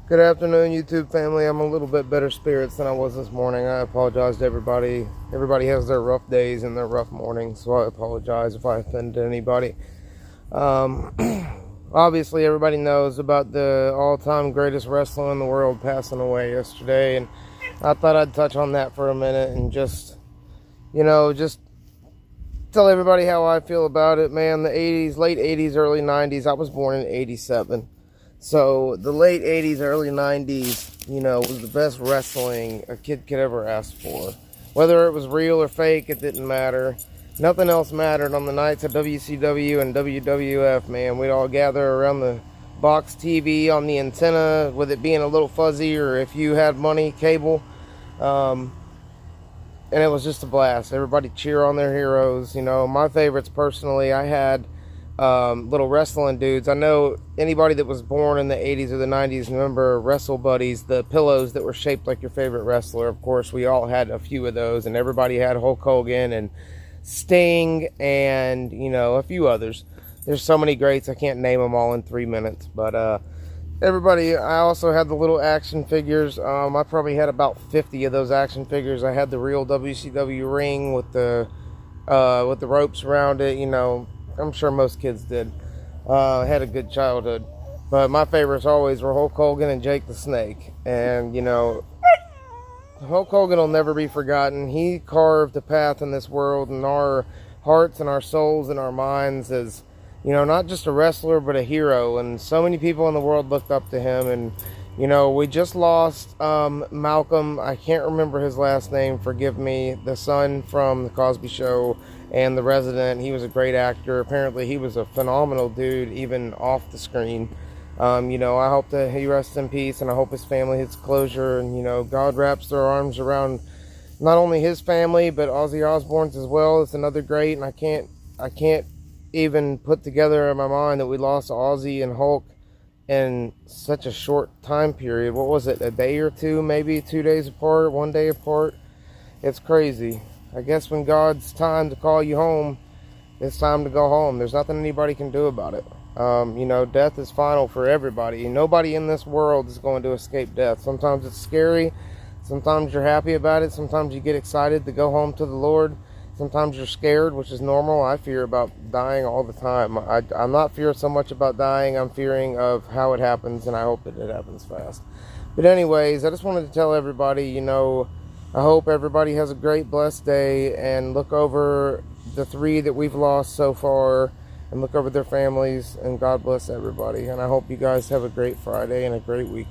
Good afternoon, YouTube family. I'm a little bit better spirits than I was this morning. I apologize to everybody. Everybody has their rough days and their rough mornings, so I apologize if I offended anybody. Obviously, everybody knows about the all-time greatest wrestler in the world passing away yesterday, and I thought I'd touch on that for a minute and just tell everybody how I feel about it, man. The 80s, late 80s, early 90s. I was born in 87. So the late 80s, early 90s, was the best wrestling a kid could ever ask for. Whether it was real or fake, it didn't matter. Nothing else mattered on the nights of WCW and WWF, man. We'd all gather around the box TV on the antenna, with it being a little fuzzy, or if you had money, cable. And it was just a blast. Everybody cheer on their heroes. My favorites personally, I had little wrestling dudes. I know anybody that was born in the 80s or the 90s remember Wrestle Buddies, the pillows that were shaped like your favorite wrestler. Of course, we all had a few of those, and everybody had Hulk Hogan and Sting and, a few others. There's so many greats, I can't name them all in 3 minutes, but I also had the little action figures. I probably had about 50 of those action figures. I had the real WCW ring with the ropes around it. I'm sure most kids did. Had a good childhood. But my favorites always were Hulk Hogan and Jake the Snake. And, Hulk Hogan will never be forgotten. He carved a path in this world, in our hearts and our souls and our minds, as, not just a wrestler, but a hero. And so many people in the world looked up to him. And, we just lost Malcolm. I can't remember his last name, forgive me. The son from The Cosby Show and The Resident. He was a great actor. Apparently he was a phenomenal dude, even off the screen. I hope that he rests in peace, and I hope his family hits closure, and God wraps their arms around not only his family, but Ozzy Osbourne's as well. It's another great, and I can't even put together in my mind that we lost Ozzy and Hulk in such a short time period. What was it, a day or two, maybe 2 days apart, 1 day apart? It's crazy. I guess when God's time to call you home, it's time to go home. There's nothing anybody can do about it. Death is final for everybody. Nobody in this world is going to escape death. Sometimes it's scary. Sometimes you're happy about it. Sometimes you get excited to go home to the Lord. Sometimes you're scared, which is normal. I fear about dying all the time. I'm not fearing so much about dying. I'm fearing of how it happens, and I hope that it happens fast. But anyways, I just wanted to tell everybody, I hope everybody has a great, blessed day, and look over the 3 that we've lost so far, and look over their families, and God bless everybody. And I hope you guys have a great Friday and a great week.